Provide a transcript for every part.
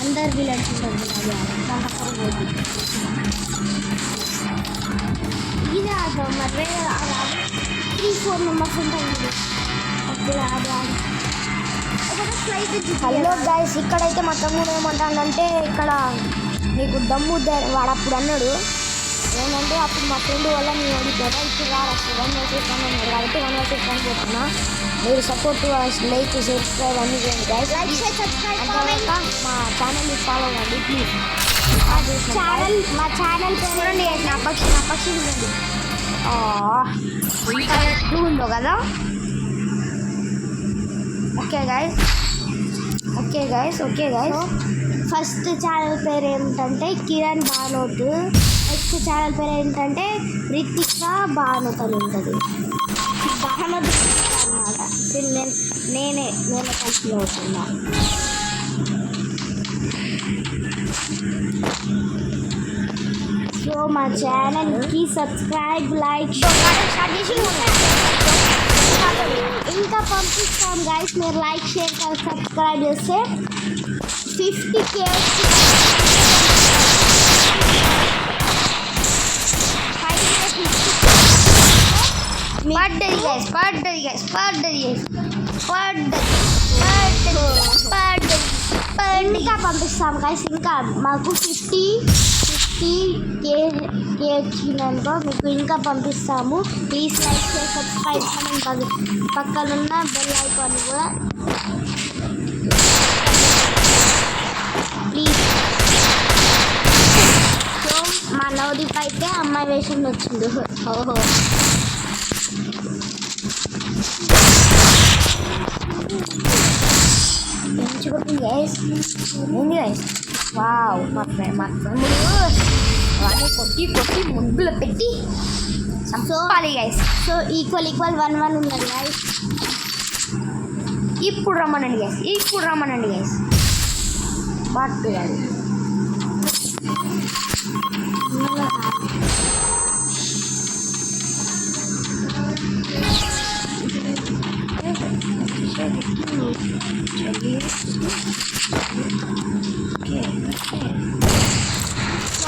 అందరు విలన్స్ ఉంటుంది ఇది ఆడదాం మరి 3-4 మెంబర్స్ ఉంటుంది హలో గైస్ ఇక్కడైతే మా తమ్ముడు ఏమంటాడంటే ఇక్కడ నీకు దమ్ము వాడు అప్పుడు అన్నాడు ఏమంటే అప్పుడు మా ఫ్రెండ్ వల్ల నేను ఓడిపోతా ఇప్పుడు రావచ్చు 1 vs 1 అన్నాడు కాబట్టి 1 vs 1 పోతున్నా మీరు సపోర్ట్ లైక్ సబ్స్క్రైబ్ అన్ని చేయండి గైస్ మా ఛానల్ని ఫాలో అవ్వండి ప్లీజ్ మా ఛానల్ చూడండి నా పక్షి ఉందండి ఉందో కదా ఓకే గైస్ ఫస్ట్ ఛానల్ పేరు ఏమిటంటే కిరణ్ బానోత్ నెక్స్ట్ ఛానల్ పేరు ఏంటంటే రితికా బానోత్ అని ఉంటుంది బానోత్ అన్నమాట నేనే కంటిన్యూ అవుతున్నా సో మా ఛానల్కి సబ్స్క్రైబ్ లైక్ ఇంకా పంపిస్తాం గైస్ మీరు లైక్ షేర్ సబ్స్క్రైబ్ చేస్తే 50K ఇంకా పంపిస్తాం గైస్ ఇంకా మాకు 50K వచ్చిందనుకో మీకు ఇంకా పంపిస్తాము ప్లీజ్ లైక్ షేర్ సబ్స్క్రైబ్ చేయండి పక్కనున్న బెల్ ఐకాన్ కూడా ప్లీజ్ సో మా నవదీప్ అయితే అమ్మాయి వేషం వచ్చింది ఓహో పెంచుకుంటుంది గైస్ ఏంది గైస్ వావ్ మా తమ్ముడు వాడిని కొట్టి ముగ్గులు పెట్టి చంపాలి గైస్ సో ఈక్వల్ 1-1 ఉన్నది గైస్ ఇప్పుడు రమ్మనండి గైస్ బాట్ గారు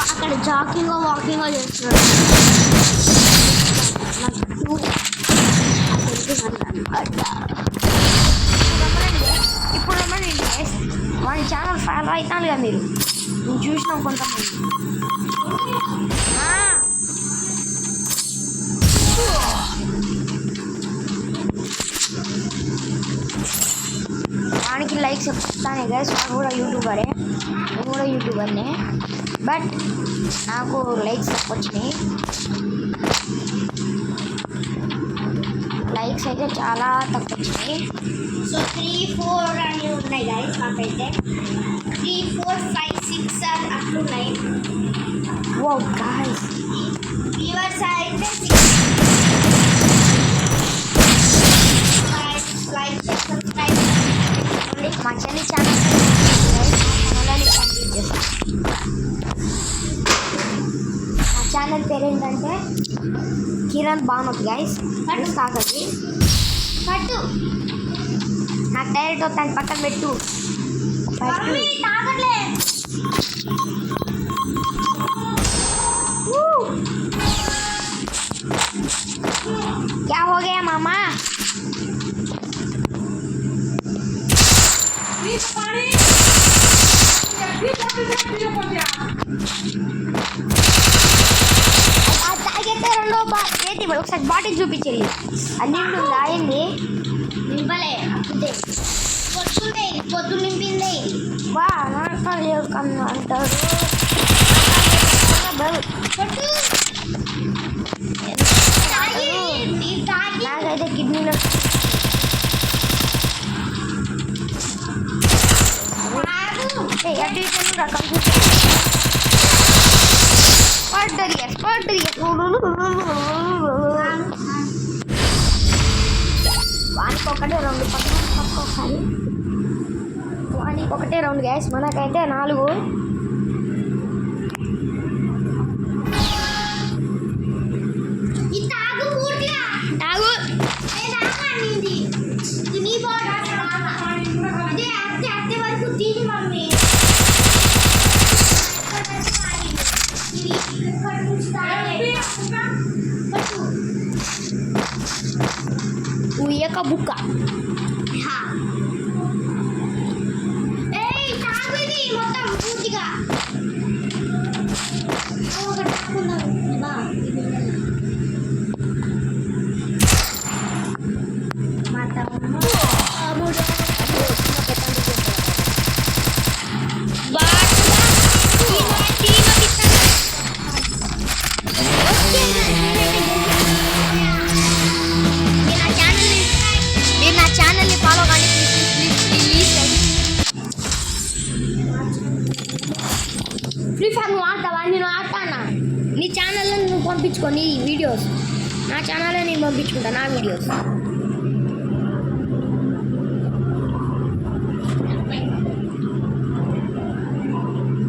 అక్కడ జాకింగ్ వాకింగ్ చేస్తున్నాడు ఇప్పుడు వాడి ఛానల్ ఫాలో అవుతాను కదా మీరు నేను చూసినాం కొంతమంది వానికి లైక్స్ చెప్తానే గైస్ వాడు కూడా యూట్యూబరే నేను కూడా యూట్యూబర్నే బట్ నాకు లైక్స్ వచ్చినాయి లైక్స్ అయితే చాలా తక్కువ వచ్చినాయి సో 3-4 అని ఉన్నాయి గైస్ మాకైతే 3-4-5-6 అట్లున్నాయి ఓ గైస్ వ్యూవర్స్ అయితే లైక్ సబ్స్క్రైబ్ మా ఛానల్ కంప్లీట్ చేస్తాం మా ఛానల్ పేరు ఏంటంటే కిరణ్ బానోత్ గైస్ కాకది పట్టు నాకు డైరెక్ట్ వస్తాను పక్కన పెట్టు क्या हो गया मामा ఒకసారి బాటిల్ చూపించేది అన్ని రాయండి నింపలే అప్పుడే పొద్దు నింపింది వా కన్ను అంటారు నాకైతే కిడ్నీలో వానికి ఒకటే రౌండ్ గ్యాస్ మనకైతే 4 ఒక్క బుక్క మొత్తం పూర్తిగా మీరు నా ఛానల్ని ఫాలో కానీ ప్లీజ్ ఫ్రీ ఫైర్ నువ్వు ఆడతావా నేను ఆడతానా నీ ఛానల్లో నువ్వు పంపించుకో నీ వీడియోస్ నా ఛానల్లో నేను పంపించుకుంటా నా వీడియోస్